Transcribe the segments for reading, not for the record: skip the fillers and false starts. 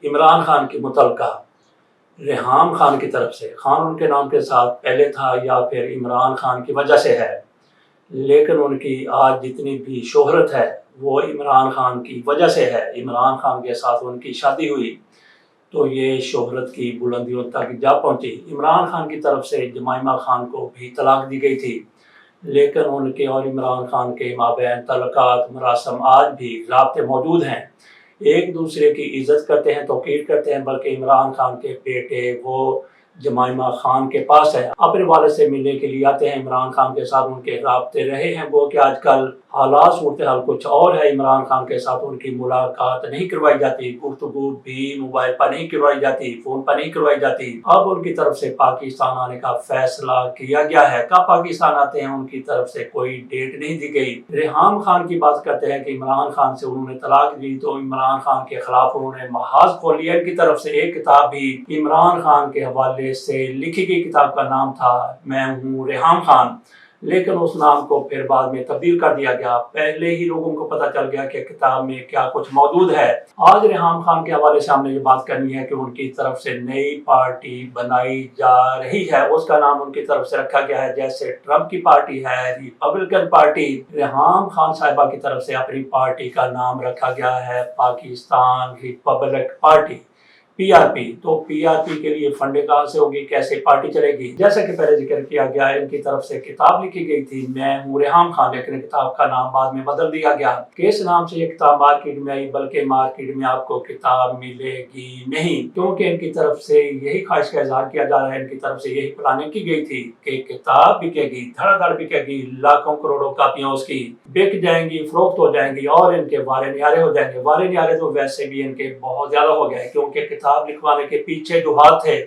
عمران خان کی متعلقہ ریحام خان کی طرف سے، خان ان کے نام کے ساتھ پہلے تھا یا پھر عمران خان کی وجہ سے ہے، لیکن ان کی آج جتنی بھی شہرت ہے وہ عمران خان کی وجہ سے ہے۔ عمران خان کے ساتھ ان کی شادی ہوئی تو یہ شہرت کی بلندیوں تک جا پہنچی۔ عمران خان کی طرف سے جمائمہ خان کو بھی طلاق دی گئی تھی، لیکن ان کے اور عمران خان کے مابین تعلقات مراسم آج بھی رابطے موجود ہیں، ایک دوسرے کی عزت کرتے ہیں، توقیر کرتے ہیں، بلکہ عمران خان کے بیٹے وہ جمائمہ خان کے پاس ہے، اپنے والد سے ملنے کے لیے آتے ہیں، عمران خان کے ساتھ ان کے رابطے رہے ہیں۔ وہ کہ آج کل حالات صورتحال کچھ اور ہے، عمران خان کے ساتھ ان کی ملاقات نہیں کروائی جاتی، گفتگو بھی موبائل پر نہیں کروائی جاتی، فون پر نہیں کروائی جاتی۔ اب ان کی طرف سے پاکستان آنے کا فیصلہ کیا گیا ہے، کب پاکستان آتے ہیں ان کی طرف سے کوئی ڈیٹ نہیں دی گئی۔ ریحام خان کی بات کرتے ہیں کہ عمران خان سے انہوں نے طلاق دی تو عمران خان کے خلاف انہوں نے محاذ کھول لیا۔ ان کی طرف سے ایک کتاب بھی عمران خان کے حوالے سے لکھی گئی، کتاب کا نام تھا میں ہوں ریحام خان، لیکن اس نام کو پھر بعد میں تبدیل کر دیا گیا، پہلے ہی لوگوں کو پتہ چل گیا کہ کتاب میں کیا کچھ موجود ہے۔ آج ریحام خان کے حوالے سے ہم نے یہ بات کرنی ہے کہ ان کی طرف سے نئی پارٹی بنائی جا رہی ہے، اس کا نام ان کی طرف سے رکھا گیا ہے جیسے ٹرمپ کی پارٹی ہے ریپبلکن پارٹی، ریحام خان صاحبہ کی طرف سے اپنی پارٹی کا نام رکھا گیا ہے پاکستان ریپبلک پارٹی، PRP۔ تو PRP کے لیے فنڈنگ کہاں سے ہوگی، کیسے پارٹی چلے گی؟ جیسا کہ پہلے ذکر کیا گیا ہے، ان کی طرف سے کتاب لکھی گئی تھی میں ہوں ریحام خان، لیکن کتاب کا نام بعد میں بدل دیا گیا۔ کس نام سے یہ کتاب مارکیٹ میں آئی؟ بلکہ مارکیٹ میں آپ کو کتاب ملے گی نہیں، کیونکہ ان کی طرف سے یہی خواہش کا اظہار کیا جا رہا ہے، ان کی طرف سے یہی پلاننگ کی گئی تھی کہ کتاب بکے گی، دھڑا دھڑ بکے گی، لاکھوں کروڑوں کاپیاں اس کی بک جائیں گی، فروخت ہو جائیں گی اور ان کے وارے نیارے ہو جائیں گے۔ وارے نیارے تو ویسے بھی ان کے بہت زیادہ ہو گئے، کیونکہ کتاب لکھوانے کے پیچھے جو ہاتھ تھے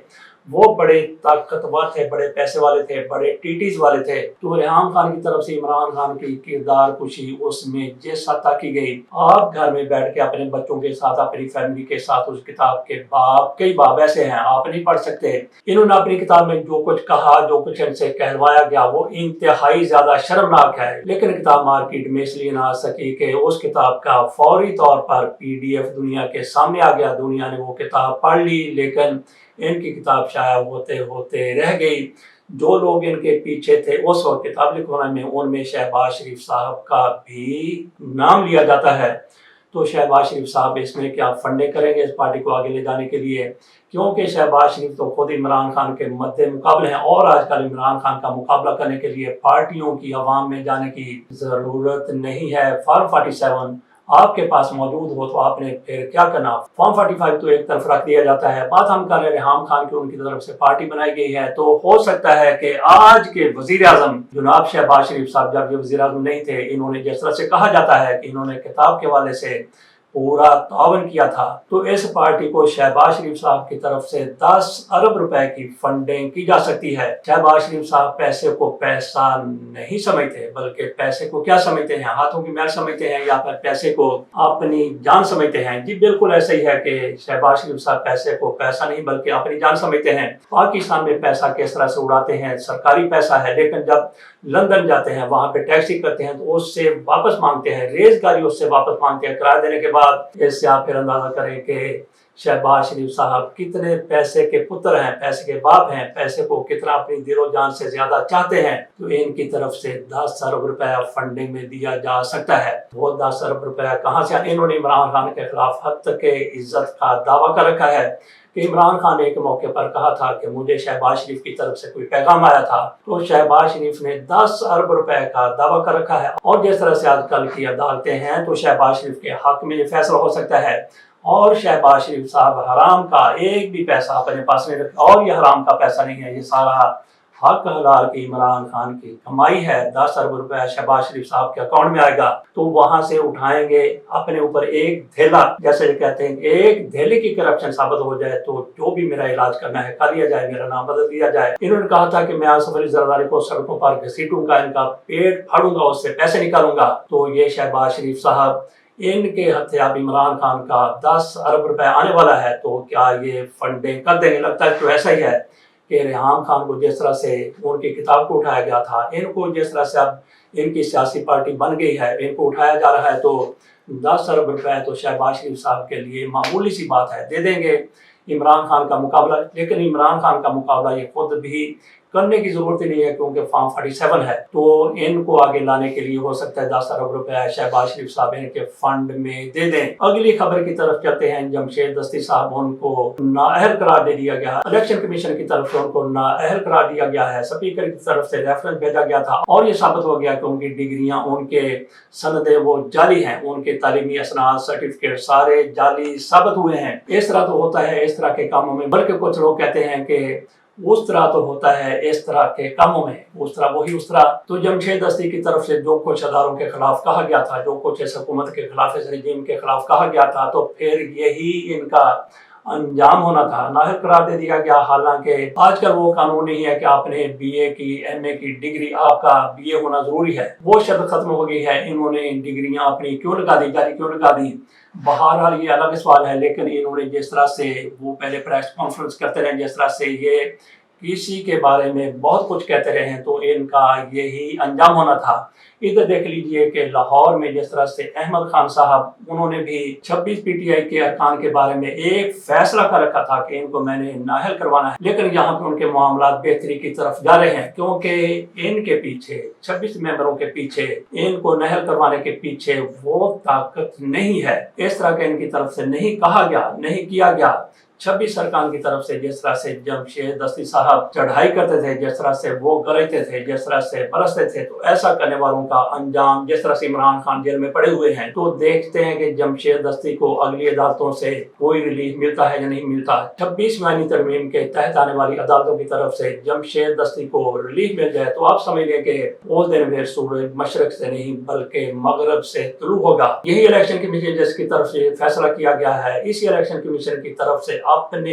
وہ بڑے طاقتور تھے، بڑے پیسے والے تھے، بڑے ٹیٹیز والے تھے۔ تو ریحام خان کی طرف سے عمران خان کی کردار کشی اس میں جس حد تک کی گئی، آپ گھر میں بیٹھ کے اپنے بچوں کے ساتھ، اپنی فیملی کے ساتھ اس کتاب کے باب، کئی باب ایسے ہیں آپ نہیں پڑھ سکتے۔ انہوں نے اپنی کتاب میں جو کچھ کہا، جو کچھ ان سے کہلوایا گیا وہ انتہائی زیادہ شرمناک ہے، لیکن کتاب مارکیٹ میں اس لیے نہ آ سکی کہ اس کتاب کا فوری طور پر PDF دنیا کے سامنے آ گیا، دنیا نے وہ کتاب پڑھ لی، لیکن ان کی کتاب شائع ہوتے ہوتے رہ گئی۔ جو لوگ ان کے پیچھے تھے اس وقت کتاب لکھوانے میں، ان میں شہباز شریف صاحب کا بھی نام لیا جاتا ہے۔ تو شہباز شریف صاحب اس میں کیا فنڈنگ کریں گے اس پارٹی کو آگے لے جانے کے لیے؟ کیونکہ شہباز شریف تو خود عمران خان کے مد مقابل ہیں، اور آج کل عمران خان کا مقابلہ کرنے کے لیے پارٹیوں کی عوام میں جانے کی ضرورت نہیں ہے۔ فارم 47 آپ کے پاس موجود ہو تو آپ نے پھر کیا کرنا؟ فارم 45 تو ایک طرف رکھ دیا جاتا ہے۔ بات ہم کر رہے ہیں ریحام خان کی، ان کی طرف سے پارٹی بنائی گئی ہے، تو ہو سکتا ہے کہ آج کے وزیر اعظم جناب شہباز شریف صاحب جب یہ وزیر اعظم نہیں تھے، انہوں نے جس طرح سے کہا جاتا ہے کہ انہوں نے کتاب کے حوالے سے پورا تعاون کیا تھا، تو اس پارٹی کو شہباز شریف صاحب کی طرف سے 10 ارب روپے کی فنڈنگ کی جا سکتی ہے۔ شہباز شریف صاحب پیسے کو پیسہ نہیں سمجھتے، بلکہ پیسے کو کیا سمجھتے ہیں؟ ہاتھوں کی میل سمجھتے ہیں، یا پھر پیسے کو اپنی جان سمجھتے ہیں؟ جی بالکل ایسا ہی ہے کہ شہباز شریف صاحب پیسے کو پیسہ نہیں بلکہ اپنی جان سمجھتے ہیں۔ پاکستان میں پیسہ کس طرح سے اڑاتے ہیں؟ سرکاری پیسہ ہے، لیکن جب لندن جاتے ہیں وہاں پہ ٹیکسی کرتے ہیں تو اس سے واپس مانگتے ہیں، ریز گاڑی اس سے واپس مانگتے ہیں کرایہ دینے کے بعد۔ اس سے آپ پھر اندازہ کریں کہ شہباز شریف صاحب کتنے پیسے کے پتر ہیں، پیسے کے باپ ہیں، پیسے کو کتنا اپنی دل و جان سے زیادہ چاہتے ہیں۔ تو ان کی طرف سے 10 ارب روپے فنڈنگ میں دیا جا سکتا ہے۔ وہ 10 ارب روپے کہاں سے؟ انہوں نے عمران خان کے خلاف حد تک عزت کا دعویٰ کر رکھا ہے کہ عمران خان نے ایک موقع پر کہا تھا کہ مجھے شہباز شریف کی طرف سے کوئی پیغام آیا تھا، تو شہباز شریف نے 10 ارب روپے کا دعویٰ کر رکھا ہے۔ اور جس طرح سے آج کل کی عدالتیں ہیں تو شہباز شریف کے حق میں یہ فیصلہ ہو سکتا ہے، اور شہباز شریف صاحب حرام کا ایک بھی پیسہ اپنے پاس نہیں رکھا، اور یہ حرام کا پیسہ نہیں ہے، یہ سارا حق حلال کی عمران خان کی کمائی ہے۔ 10 ارب روپے شہباز شریف صاحب کے اکاؤنٹ میں آئے گا تو وہاں سے اٹھائیں گے اپنے اوپر ایک دھیلا، جیسے کہتے ہیں ایک دھیلے کی کرپشن ثابت ہو جائے تو جو بھی میرا علاج کرنا ہے کر لیا جائے، میرا نام بدل دیا جائے۔ انہوں نے کہا تھا کہ میں آصف علی زرداری کو سڑکوں پر گھسیٹوں گا، ان کا پیٹ پھاڑوں گا، اس سے پیسے نکالوں گا۔ تو یہ شہباز شریف صاحب ان کے ہتھے اب عمران خان کا 10 ارب روپے آنے والا ہے، تو کیا یہ فنڈنگ کر دیں گے؟ لگتا ہے تو ایسا ہی ہے کہ ریحام خان کو جس طرح سے ان کی کتاب کو اٹھایا گیا تھا، ان کو جس طرح سے اب ان کی سیاسی پارٹی بن گئی ہے، ان کو اٹھایا جا رہا ہے، تو 10 अरब रुपए तो शहबाज शरीफ साहब के लिए मामूली सी बात है, दे देंगे इमरान खान का मुकाबला। लेकिन इमरान खान का मुकाबला ये खुद भी करने की जरूरत ही नहीं है, क्योंकि फॉर्म 47 है। तो इनको आगे लाने के लिए हो सकता है 10 अरब रुपए शहबाज शरीफ साहब इनके फंड में दे दें। अगली खबर की तरफ चलते हैं। जमशेद दस्ती साहब, उनको नाअहल करार दे दिया गया। इलेक्शन कमीशन की तरफ से उनको नाअहल करार दिया गया है। स्पीकर की तरफ से रेफरेंस भेजा गया था और ये साबित हो गया कि उनकी डिग्रियां, उनके सनदे वो जाली हैं, उनके तालीमी असनाद सर्टिफिकेट सारे जाली साबित हुए हैं। इस तरह तो होता है इस तरह के कामों में, बल्कि कुछ लोग कहते हैं कि उस तरह तो होता है इस तरह के कामों में, उस तरह वही उस तरह। तो जमशेद दस्ती की तरफ से जो कुछ अदारों के खिलाफ कहा गया था, जो कुछ इस हुकूमत के खिलाफ, इस रजीम के खिलाफ कहा गया था, तो फिर यही इनका अंजाम होना था। नाअहल करार दे दिया गया। हालांकि आजकल वो कानून नहीं है कि आपने बीए की, एमए की डिग्री, आपका बीए होना जरूरी है, वो शर्त खत्म हो गई है। इन्होंने डिग्रियां अपनी क्यों लगा दी, जारी क्यों लगा दी, बहरहाल ये अलग सवाल है। लेकिन इन्होंने जिस तरह से वो पहले प्रेस कॉन्फ्रेंस करते रहे, जिस तरह से ये किसी के बारे में बहुत कुछ कहते रहे हैं, तो इनका यही अंजाम होना था। इधर देख लीजिए कि लाहौर में जिस तरह से अहमद खान साहब, उन्होंने भी 26 पीटीआई के अरकान के बारे में एक फैसला कर रखा था कि इनको मैंने नाअहल करवाना है। लेकिन यहाँ पे उनके मामला बेहतरी की तरफ जा रहे हैं, क्योंकि इनके पीछे 26 मेंबरों के पीछे, इनको नाअहल करवाने के पीछे वो ताकत नहीं है। इस तरह के इनकी तरफ से नहीं कहा गया, नहीं किया गया। 26 अरकान की तरफ से जिस तरह से जमशेद दस्ती साहब चढ़ाई करते थे, जिस तरह से वो गरजते थे, जिस तरह से बरसते थे, तो ऐसा करने वालों का अंजाम, जिस तरह से इमरान खान जेल में पड़े हुए हैं, तो देखते हैं कि जमशेद दस्ती को अगली अदालतों से कोई रिलीफ मिलता है या नहीं मिलता। 26वीं आईनी तरमीम के तहत आने वाली अदालतों की तरफ से जमशेद दस्ती को रिलीफ मिल जाए तो आप समझ लें कि उस दिन फिर सूरज मशरक से नहीं बल्कि मगरब से तुलू होगा। यही इलेक्शन कमीशन जिसकी तरफ से फैसला किया गया है, इसी इलेक्शन कमीशन की तरफ से अपने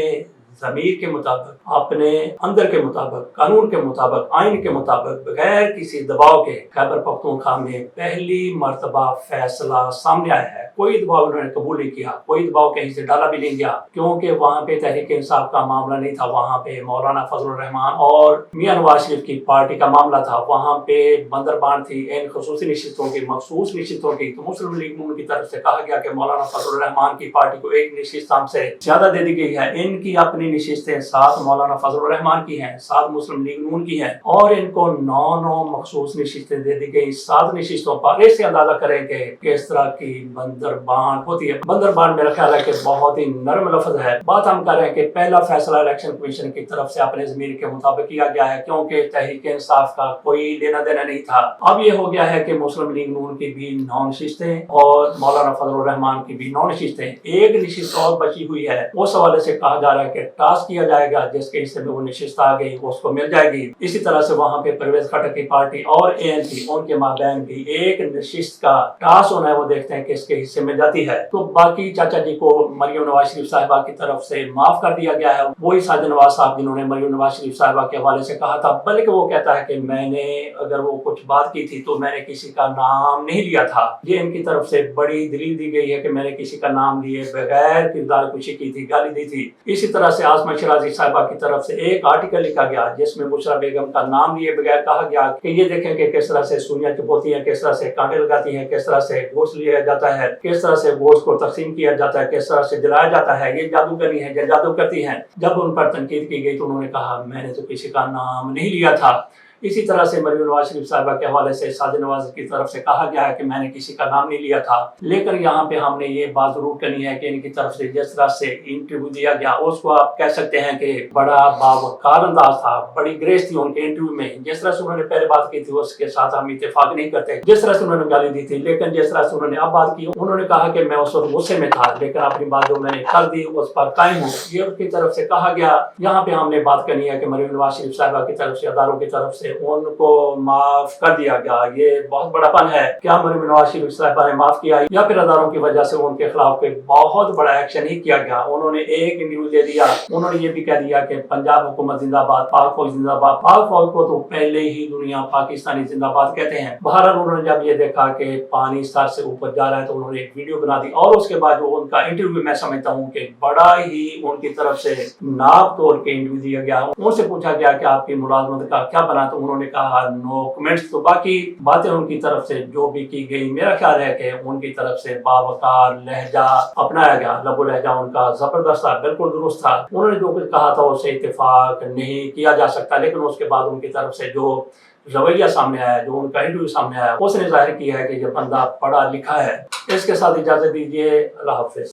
ज़मीर के मुताबिक, अपने अंदर के मुताबिक, कानून के मुताबिक, आइन के मुताबिक, बगैर किसी दबाव के खैबर पख्तूनख्वा में पहली मर्तबा फैसला सामने आया है। कोई दबाव उन्होंने कबूल नहीं किया, कोई दबाव कहीं से डाला भी नहीं गया, क्योंकि वहाँ पे तहरीक इंसाफ का मामला नहीं था, वहाँ पे मौलाना फजलुर रहमान और मियां नवाज शरीफ की पार्टी का मामला था। वहाँ पे बंदरबान थी इन खसूसी निशिस्तों की, मखसूस निशिस्तों की। तो मुस्लिम लीग नून की तरफ से कहा गया कि मौलाना फजलुर रहमान की पार्टी को एक निशिस्त हमसे ज्यादा दे दी गई है। इनकी अपनी निशिस्तें 7 मौलाना फजलुर रहमान की हैं, 7 मुस्लिम लीग नून की हैं, और इनको 9 मखसूस निशिस्तें दे दी गई 7 निशिस्तों पर। इससे अंदाजा करें कि किस तरह की बंदरबान होती है। बंदरबान मेरा ख्याल है कि बहुत ही नरम लफ्ज है। बात हम कर रहे हैं कि पहला फैसला इलेक्शन कमीशन की तरफ से अपने ज़मीर के मुताबिक किया गया है, क्योंकि तहरीक इंसाफ का कोई लेना देना नहीं था। अब ये हो गया है कि मुस्लिम लीग नून की भी 9 नशिस्तें और मौलाना फजलुर रहमान की भी 9 नशिस्तें, एक नशिस्त और बची हुई है। उस हवाले से कहा जा रहा है कि टास्क किया जाएगा, जिसके हिस्से में वो नशिस्त आ गई उसको मिल जाएगी। इसी तरह से वहाँ पे परवेज खट्टर की पार्टी और एएनपी, उनके माबैन भी एक नशिस्त का टास्क होना है, वो देखते हैं कि इसके हिस्से में जाती है। तो बाकी चाचा जी को मरियम नवाज शरीफ साहिबा की तरफ से माफ कर दिया गया है। वही साजिद नवाज साहब जिन्होंने मरियम नवाज शरीफ साहिबा के हवाले से कहा था, बल्कि वो कहता है कि मैंने अगर वो कुछ बात की थी तो मैंने किसी का नाम नहीं लिया था। ये इनकी तरफ से बड़ी दलील दी गई है कि मैंने किसी का नाम लिए बगैर किरदार कुशी की थी, गाली दी थी। इसी तरह से आसमा शराजी साहिबा की तरफ से एक आर्टिकल लिखा गया जिसमें बुशरा बेगम का नाम लिए बगैर कहा गया कि ये देखें कि किस तरह से सुइयां चुभोती हैं, किस तरह से कांटे लगाती हैं, किस तरह से गोश्त लिया जाता है, किस तरह से गोश्त को तकसीम किया जाता है, किस तरह से जलाया जाता है, ये जादूगरी है, ये जादू करती हैं। जब उन पर तनकीद की गई तो उन्होंने कहा मैंने तो किसी का नाम नहीं लिया था। इसी तरह से मरियम नवाज शरीफ साहिबा के हवाले से साजिद नवाज की तरफ से कहा गया है कि मैंने किसी का नाम नहीं लिया था। लेकिन यहाँ पे हमने ये बात जरूर करनी है कि इनकी तरफ से जिस तरह से इंटरव्यू दिया गया उसको आप कह सकते हैं कि बड़ा बावकार अंदाज था, बड़ी ग्रेस थी उनके इंटरव्यू में। जिस तरह से उन्होंने पहले बात की थी उसके साथ हम इत्तेफाक नहीं करते, जिस तरह से उन्होंने गाली दी थी। लेकिन जिस तरह से उन्होंने अब बात की, उन्होंने कहा कि मैं उस वक्त गुस्से में था, लेकिन अपनी बात जो मैंने कर दी उस पर कायम हूँ, ये उनकी तरफ से कहा गया। यहाँ पे हमने बात करनी है कि मरियम नवाज शरीफ साहिबा की तरफ से, अदारों की तरफ से उनको माफ कर दिया गया। ये बहुत बड़ापन है। क्या मरियम नवाज शरीफ साहिबा ने माफ किया या फिर अदारों की वजह से उनके खिलाफ कोई बहुत बड़ा एक्शन ही किया गया? उन्होंने एक इंटरव्यू दे दिया, उन्होंने ये भी कह दिया कि पंजाब हुकूमत जिंदाबाद, पाक फौज जिंदाबाद। पाक फौज को तो पहले ही दुनिया पाकिस्तानी जिंदाबाद कहते हैं। बहरहाल उन्होंने जब ये देखा कि पानी सर से ऊपर जा रहा है तो उन्होंने एक वीडियो बना दी और उसके बाद जो उनका इंटरव्यू मैं समझता हूँ कि बड़ा ही उनकी तरफ से नाप तोड़ के इंटरव्यू दिया गया। उनसे पूछा गया कि आपकी मुलाजमत का क्या बना, तो انہوں نے کہا نو کمنٹس. تو باقی باتیں ان کی طرف سے جو بھی کی گئی میرا خیال ہے کہ ان کی طرف سے باوقار لہجہ اپنایا گیا. لب و لہجہ ان کا زبردست تھا, بالکل درست تھا. انہوں نے جو کچھ کہا تھا اس سے اتفاق نہیں کیا جا سکتا, لیکن اس کے بعد ان کی طرف سے جو رویہ سامنے آیا, جو ان کا انٹرویو سامنے آیا, اس نے ظاہر کیا ہے کہ یہ بندہ پڑھا لکھا ہے. اس کے ساتھ اجازت دیجیے, اللہ حافظ.